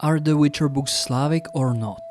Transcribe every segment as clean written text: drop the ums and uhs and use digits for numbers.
Are the Witcher books Slavic or not?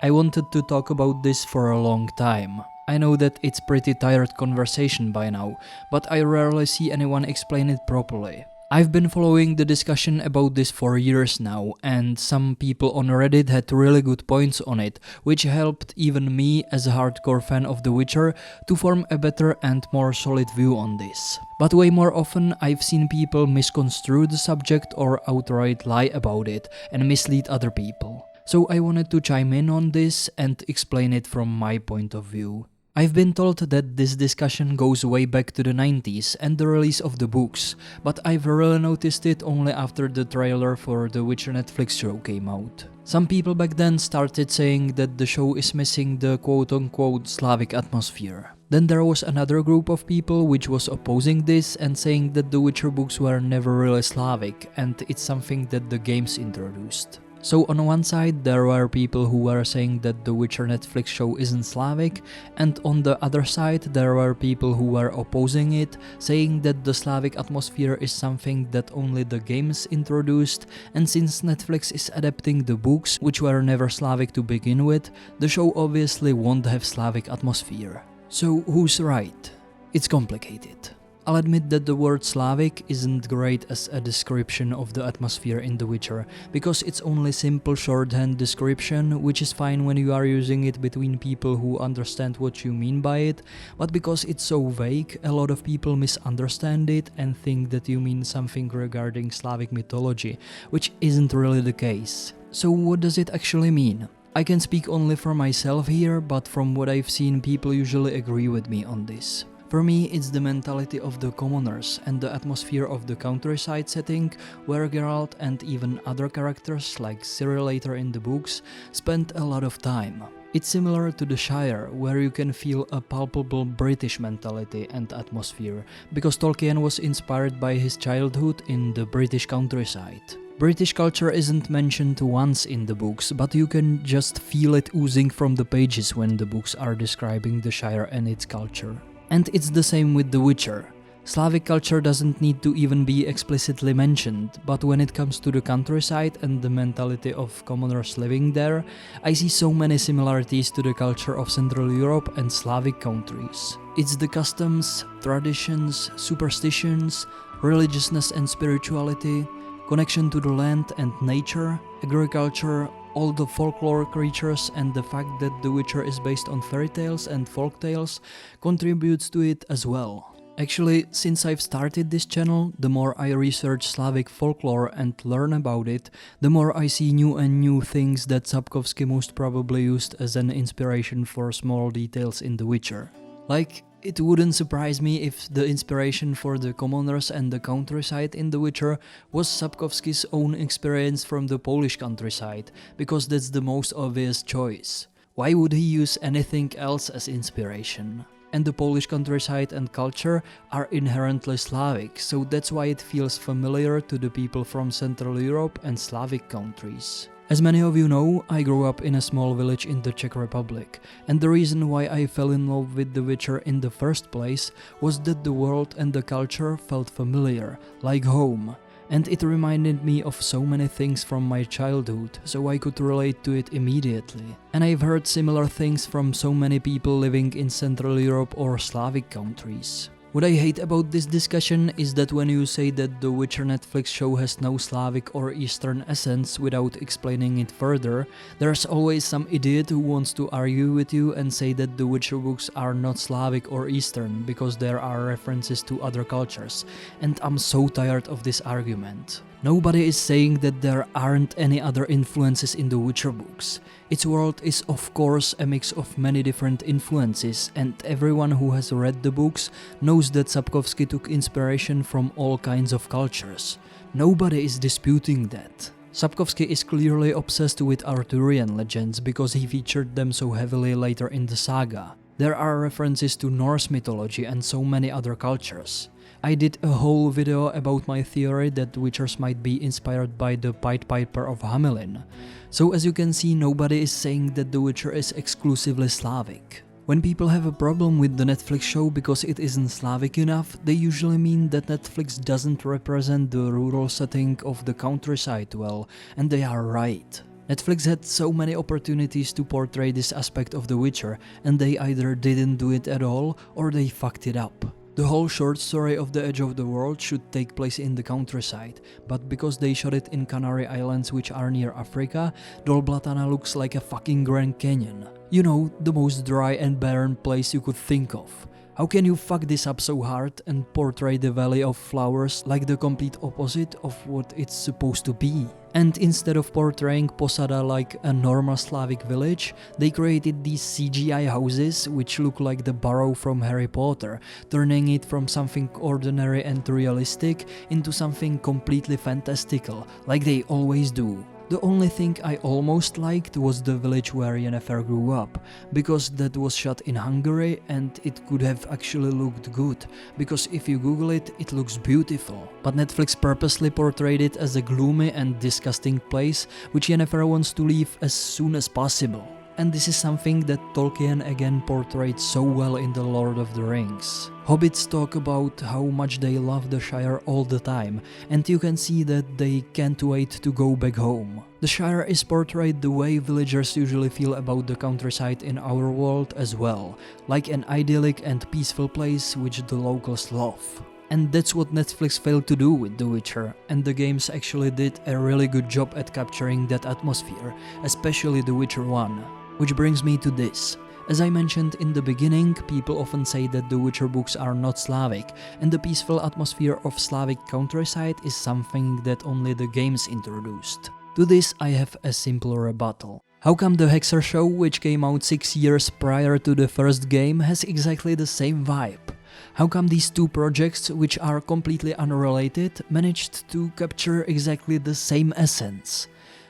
I wanted to talk about this for a long time. I know that it's pretty tired conversation by now, but I rarely see anyone explain it properly. I've been following the discussion about this for years now, and some people on Reddit had really good points on it, which helped even me as a hardcore fan of The Witcher to form a better and more solid view on this. But way more often I've seen people misconstrue the subject or outright lie about it and mislead other people. So I wanted to chime in on this and explain it from my point of view. I've been told that this discussion goes way back to the 90s and the release of the books, but I've really noticed it only after the trailer for the Witcher Netflix show came out. Some people back then started saying that the show is missing the quote-unquote Slavic atmosphere. Then there was another group of people which was opposing this and saying that the Witcher books were never really Slavic and it's something that the games introduced. So on one side there were people who were saying that the Witcher Netflix show isn't Slavic, and on the other side there were people who were opposing it, saying that the Slavic atmosphere is something that only the games introduced, and since Netflix is adapting the books, which were never Slavic to begin with, the show obviously won't have Slavic atmosphere. So who's right? It's complicated. I'll admit that the word Slavic isn't great as a description of the atmosphere in The Witcher, because it's only simple shorthand description, which is fine when you are using it between people who understand what you mean by it, but because it's so vague, a lot of people misunderstand it and think that you mean something regarding Slavic mythology, which isn't really the case. So what does it actually mean? I can speak only for myself here, but from what I've seen, people usually agree with me on this. For me, it's the mentality of the commoners and the atmosphere of the countryside setting, where Geralt and even other characters like Ciri later in the books spent a lot of time. It's similar to the Shire, where you can feel a palpable British mentality and atmosphere, because Tolkien was inspired by his childhood in the British countryside. British culture isn't mentioned once in the books, but you can just feel it oozing from the pages when the books are describing the Shire and its culture. And it's the same with The Witcher. Slavic culture doesn't need to even be explicitly mentioned, but when it comes to the countryside and the mentality of commoners living there, I see so many similarities to the culture of Central Europe and Slavic countries. It's the customs, traditions, superstitions, religiousness and spirituality, connection to the land and nature, agriculture, all the folklore creatures, and the fact that The Witcher is based on fairy tales and folk tales contributes to it as well. Actually, since I've started this channel, the more I research Slavic folklore and learn about it, the more I see new things that Sapkowski most probably used as an inspiration for small details in The Witcher. Like, it wouldn't surprise me if the inspiration for the commoners and the countryside in The Witcher was Sapkowski's own experience from the Polish countryside, because that's the most obvious choice. Why would he use anything else as inspiration? And the Polish countryside and culture are inherently Slavic, so that's why it feels familiar to the people from Central Europe and Slavic countries. As many of you know, I grew up in a small village in the Czech Republic, and the reason why I fell in love with The Witcher in the first place was that the world and the culture felt familiar, like home, and it reminded me of so many things from my childhood, so I could relate to it immediately. And I've heard similar things from so many people living in Central Europe or Slavic countries. What I hate about this discussion is that when you say that the Witcher Netflix show has no Slavic or Eastern essence without explaining it further, there's always some idiot who wants to argue with you and say that the Witcher books are not Slavic or Eastern because there are references to other cultures, and I'm so tired of this argument. Nobody is saying that there aren't any other influences in the Witcher books. Its world is of course a mix of many different influences, and everyone who has read the books knows that Sapkowski took inspiration from all kinds of cultures. Nobody is disputing that. Sapkowski is clearly obsessed with Arthurian legends because he featured them so heavily later in the saga. There are references to Norse mythology and so many other cultures. I did a whole video about my theory that Witchers might be inspired by the Pied Piper of Hamelin. So as you can see, nobody is saying that The Witcher is exclusively Slavic. When people have a problem with the Netflix show because it isn't Slavic enough, they usually mean that Netflix doesn't represent the rural setting of the countryside well, and they are right. Netflix had so many opportunities to portray this aspect of The Witcher, and they either didn't do it at all or they fucked it up. The whole short story of The Edge of the World should take place in the countryside, but because they shot it in Canary Islands, which are near Africa, Dol Blatana looks like a fucking Grand Canyon. You know, the most dry and barren place you could think of. How can you fuck this up so hard and portray the Valley of Flowers like the complete opposite of what it's supposed to be? And instead of portraying Posada like a normal Slavic village, they created these CGI houses which look like the Barrow from Harry Potter, turning it from something ordinary and realistic into something completely fantastical, like they always do. The only thing I almost liked was the village where Yennefer grew up, because that was shot in Hungary and it could have actually looked good, because if you Google it, it looks beautiful. But Netflix purposely portrayed it as a gloomy and disgusting place, which Yennefer wants to leave as soon as possible. And this is something that Tolkien again portrayed so well in The Lord of the Rings. Hobbits talk about how much they love the Shire all the time, and you can see that they can't wait to go back home. The Shire is portrayed the way villagers usually feel about the countryside in our world as well, like an idyllic and peaceful place which the locals love. And that's what Netflix failed to do with The Witcher, and the games actually did a really good job at capturing that atmosphere, especially The Witcher 1. Which brings me to this. As I mentioned in the beginning, people often say that the Witcher books are not Slavic, and the peaceful atmosphere of Slavic countryside is something that only the games introduced. To this I have a simple rebuttal. How come the Hexer show, which came out 6 years prior to the first game, has exactly the same vibe? How come these two projects, which are completely unrelated, managed to capture exactly the same essence?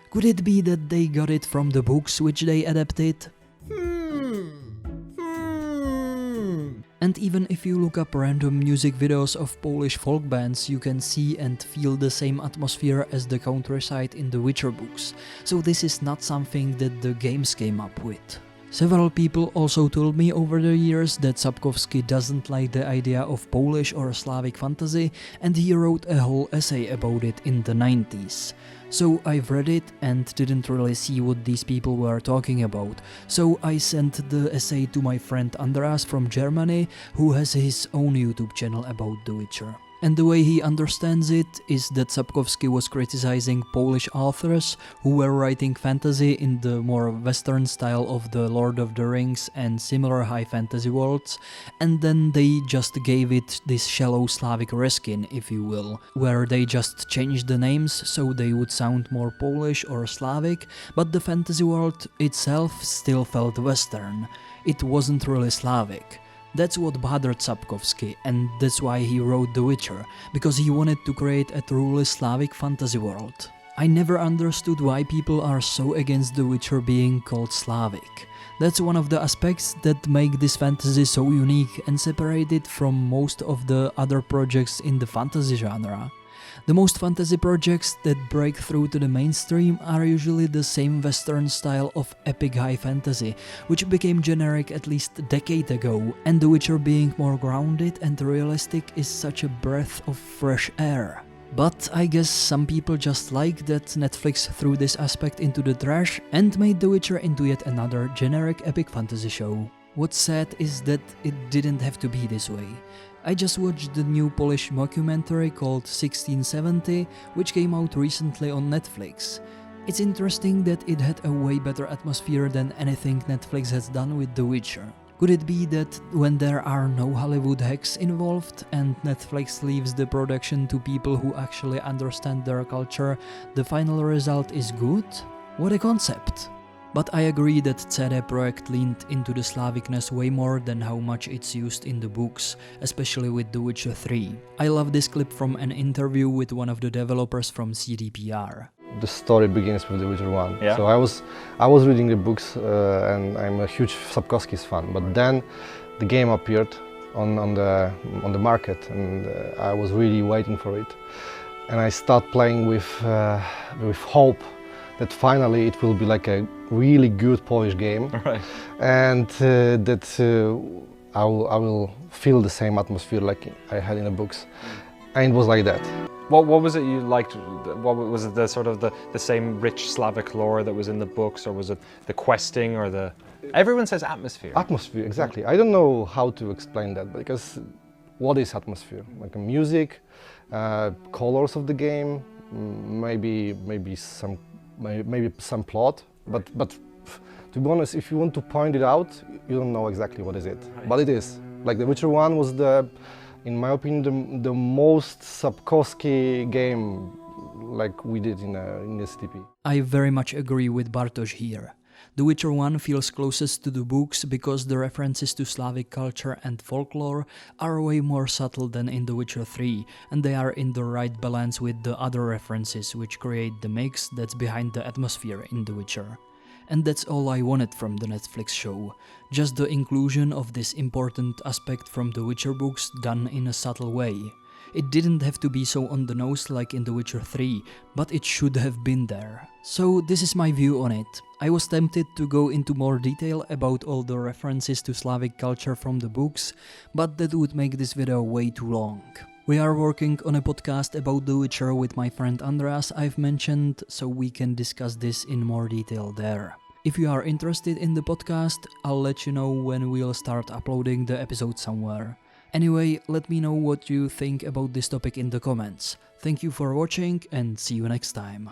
Could it be that they got it from the books which they adapted? And even if you look up random music videos of Polish folk bands, you can see and feel the same atmosphere as the countryside in the Witcher books, so this is not something that the games came up with. Several people also told me over the years that Sapkowski doesn't like the idea of Polish or Slavic fantasy, and he wrote a whole essay about it in the 90s. So I've read it and didn't really see what these people were talking about, so I sent the essay to my friend Andreas from Germany, who has his own YouTube channel about The Witcher. And the way he understands it is that Sapkowski was criticizing Polish authors who were writing fantasy in the more western style of The Lord of the Rings and similar high fantasy worlds, and then they just gave it this shallow Slavic reskin, if you will, where they just changed the names so they would sound more Polish or Slavic, but the fantasy world itself still felt western. It wasn't really Slavic. That's what bothered Sapkowski, and that's why he wrote The Witcher, because he wanted to create a truly Slavic fantasy world. I never understood why people are so against The Witcher being called Slavic. That's one of the aspects that make this fantasy so unique and separate it from most of the other projects in the fantasy genre. The most fantasy projects that break through to the mainstream are usually the same western style of epic high fantasy, which became generic at least a decade ago, and The Witcher being more grounded and realistic is such a breath of fresh air. But I guess some people just like that Netflix threw this aspect into the trash and made The Witcher into yet another generic epic fantasy show. What's sad is that it didn't have to be this way. I just watched the new Polish mockumentary called 1670, which came out recently on Netflix. It's interesting that it had a way better atmosphere than anything Netflix has done with The Witcher. Could it be that when there are no Hollywood hacks involved and Netflix leaves the production to people who actually understand their culture, the final result is good? What a concept! But I agree that CD Projekt leaned into the Slavicness way more than how much it's used in the books, especially with The Witcher 3. I love this clip from an interview with one of the developers from CDPR. The story begins with The Witcher 1. Yeah. So I was reading the books and I'm a huge Sapkowski's fan. But then the game appeared on the market and I was really waiting for it. And I start playing with hope that finally it will be like a really good Polish game, Right. and I will feel the same atmosphere like I had in the books, and it was like that. What was it you liked? What was it, the sort of the same rich Slavic lore that was in the books, or was it the questing, or the? Everyone says atmosphere. Atmosphere, exactly. I don't know how to explain that, because what is atmosphere? Like music, colors of the game, maybe some plot, but to be honest, if you want to point it out, you don't know exactly what is it. Right. But it is. Like The Witcher 1 was in my opinion, the most Sapkowski game like we did in STP. I very much agree with Bartosz here. The Witcher 1 feels closest to the books because the references to Slavic culture and folklore are way more subtle than in The Witcher 3, and they are in the right balance with the other references which create the mix that's behind the atmosphere in The Witcher. And that's all I wanted from the Netflix show, just the inclusion of this important aspect from the Witcher books done in a subtle way. It didn't have to be so on the nose like in The Witcher 3, but it should have been there. So this is my view on it. I was tempted to go into more detail about all the references to Slavic culture from the books, but that would make this video way too long. We are working on a podcast about The Witcher with my friend Andreas I've mentioned, so we can discuss this in more detail there. If you are interested in the podcast, I'll let you know when we'll start uploading the episode somewhere. Anyway, let me know what you think about this topic in the comments. Thank you for watching and see you next time.